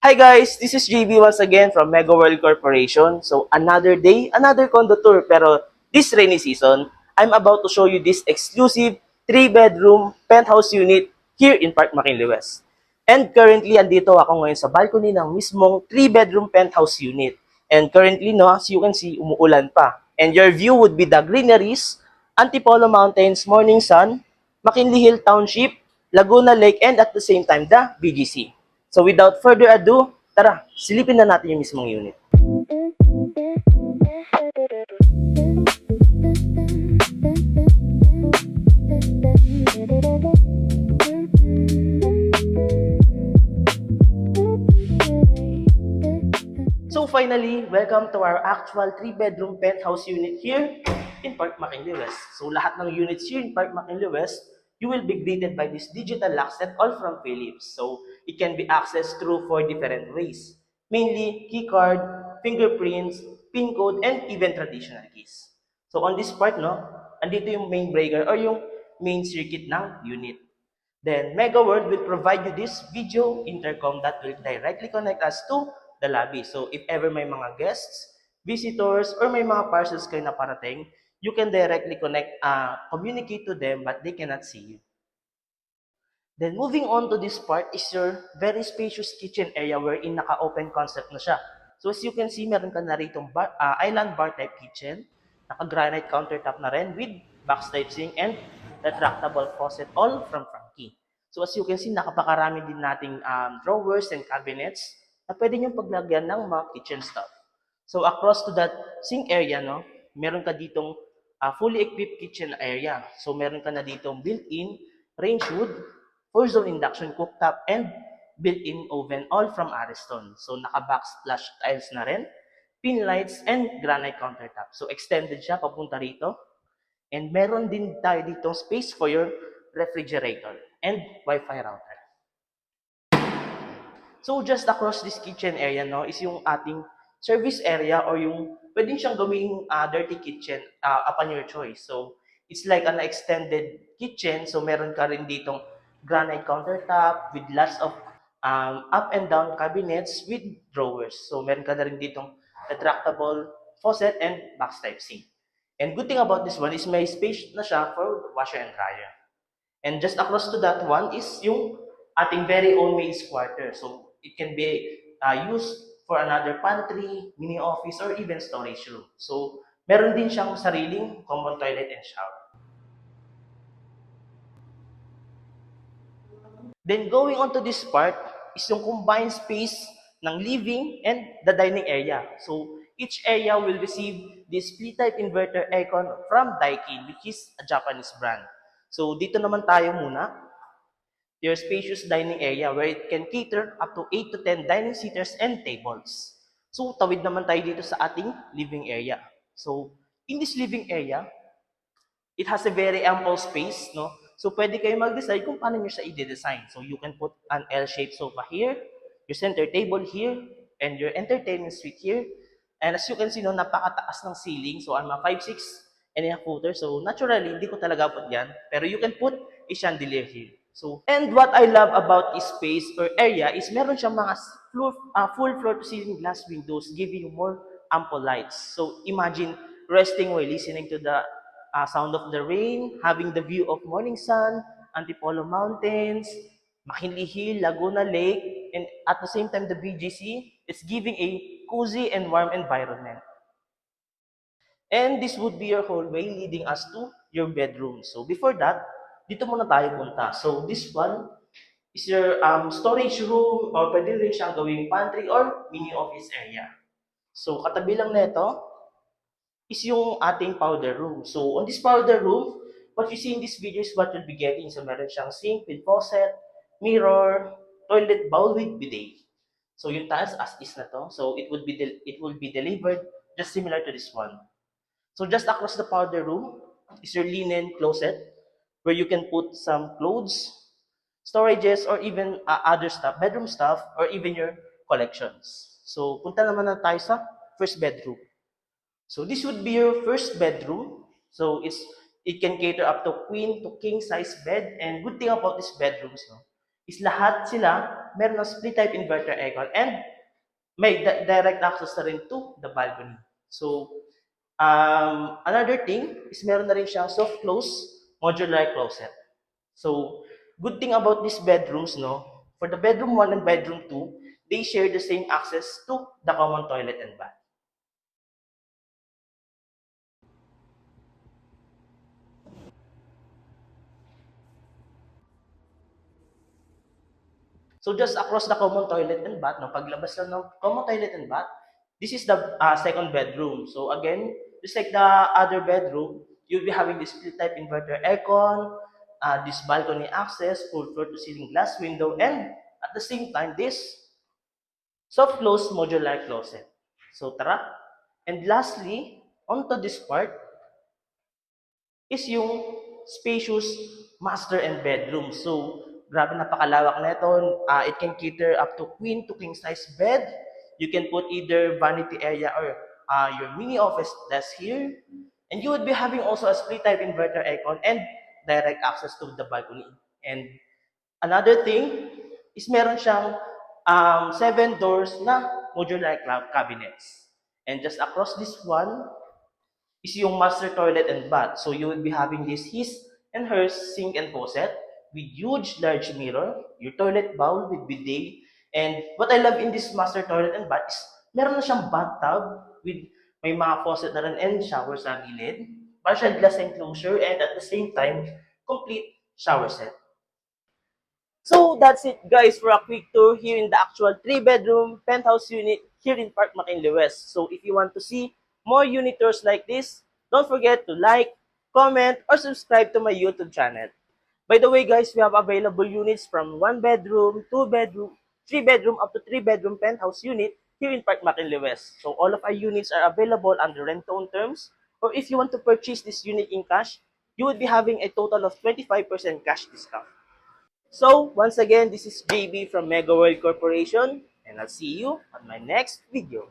Hi guys, this is JB once again from Mega World Corporation. So another day, another condo tour. Pero this rainy season, I'm about to show you this exclusive 3-bedroom penthouse unit here in Park McKinley West. And currently, andito ako ngayon sa balcony ng mismong 3-bedroom penthouse unit. And currently, no, as you can see, umuulan pa. And your view would be the greeneries, Antipolo Mountains, Morning Sun, McKinley Hill Township, Laguna Lake, and at the same time, the BGC. So without further ado, tara, silipin na natin yung mismong unit. So finally, welcome to our actual 3-bedroom penthouse unit here in Park McKinley West. So lahat ng units here in Park McKinley West, you will be greeted by this digital lock set all from Philips. So it can be accessed through 4 different ways. Mainly keycard, fingerprints, PIN code, and even traditional keys. So on this part, no, andito yung main breaker or yung main circuit ng unit. Then Mega World will provide you this video intercom that will directly connect us to the lobby. So if ever may mga guests, visitors, or may mga parcels kayo na parating, you can directly communicate to them but they cannot see you. Then moving on to this part is your very spacious kitchen area wherein naka-open concept na siya. So as you can see, meron ka na rito island bar type kitchen, naka-granite countertop na rin with box type sink and retractable faucet all from Frankie. So as you can see, nakapakarami din nating drawers and cabinets na pwede niyong paglagyan ng mga kitchen stuff. So across to that sink area, no, meron ka ditong fully equipped kitchen area. So meron ka na ditong built-in range wood, 4-zone induction cooktop, and built-in oven all from Ariston. So naka-backsplash tiles na rin, pin lights, and granite countertop. So extended siya papunta rito. And meron din tayo ditong space for your refrigerator and Wi-Fi router. So just across this kitchen area, no, is yung ating service area or yung pwedeng siyang gawing dirty kitchen upon your choice. So it's like an extended kitchen. So meron ka rin ditong granite countertop with lots of up and down cabinets with drawers. So meron ka na rin ditong retractable faucet and box type sink. And good thing about this one is may space na siya for washer and dryer. And just across to that one is yung ating very own maid's quarter. So it can be used for another pantry, mini office, or even storage room. So meron din siyang sariling common toilet and shower. Then going on to this part is yung combined space ng living and the dining area. So each area will receive this split-type inverter aircon from Daikin, which is a Japanese brand. So dito naman tayo muna. Your spacious dining area where it can cater up to 8 to 10 dining seaters and tables. So tawid naman tayo dito sa ating living area. So in this living area, it has a very ample space, no? So pwede kayo mag-decide kung paano nyo siya i-design. So you can put an L-shaped sofa here, your center table here, and your entertainment suite here. And as you can see, no, napakataas ng ceiling. So I'm a 5'6" and a half footer. So naturally, hindi ko talaga put yan. Pero you can put a chandelier here. So, and what I love about this space or area is meron siyang mga full floor to ceiling glass windows giving you more ample lights. So imagine resting while listening to the sound of the rain, having the view of morning sun, Antipolo Mountains, McKinley Hill, Laguna Lake, and at the same time the BGC. It's giving a cozy and warm environment. And this would be your hallway leading us to your bedroom. So before that, dito muna tayo punta. So this one is your storage room or pwede rin siyang gawing pantry or mini office area. So katabi lang nito is yung ating powder room. So on this powder room, what you see in this video is what you'll be getting. So meron siyang sink with faucet, mirror, toilet bowl with bidet. So yung taas as is na to. So it will be delivered just similar to this one. So just across the powder room is your linen closet where you can put some clothes, storages, or even other stuff, bedroom stuff, or even your collections. So punta naman na tayo sa first bedroom. So this would be your first bedroom. So it can cater up to queen to king size bed. And good thing about these bedrooms, no, is lahat sila meron ng split type inverter aircon and may direct access na rin to the balcony. So, another thing is meron na rin siyang soft close modular closet. So, good thing about these bedrooms, no, for the bedroom 1 and bedroom 2, they share the same access to the common toilet and bath. So just across the common toilet and bath, no, paglabas lang ng common toilet and bath, this is the second bedroom. So again, just like the other bedroom, you'll be having this split type inverter aircon, this balcony access, full floor to ceiling glass window, and at the same time, this soft close modular closet. So tara. And lastly, onto this part, is yung spacious master and bedroom. So, grabe napakalawak na ito. It can cater up to queen to king size bed. You can put either vanity area or your mini office desk here. And you would be having also a split type inverter aircon and direct access to the balcony. And another thing is meron siyang 7 doors na modular cabinets. And just across this one, is yung master toilet and bath. So you will be having this his and hers sink and faucet with huge large mirror, your toilet bowl with bidet. And what I love in this master toilet and bath is meron na siyang bathtub with may mga faucet na rin and shower sa gilid, partial glass enclosure, and at the same time, complete shower set. So that's it guys for a quick tour here in the actual 3-bedroom penthouse unit here in Park McKinley West. So if you want to see more unit tours like this, don't forget to like, comment, or subscribe to my YouTube channel. By the way guys, we have available units from 1-bedroom, 2-bedroom, 3-bedroom up to 3-bedroom penthouse unit here in Park McKinley West. So all of our units are available under rent-to-own terms, or if you want to purchase this unit in cash, you would be having a total of 25% cash discount. So, once again, this is JB from Mega World Corporation, and I'll see you on my next video.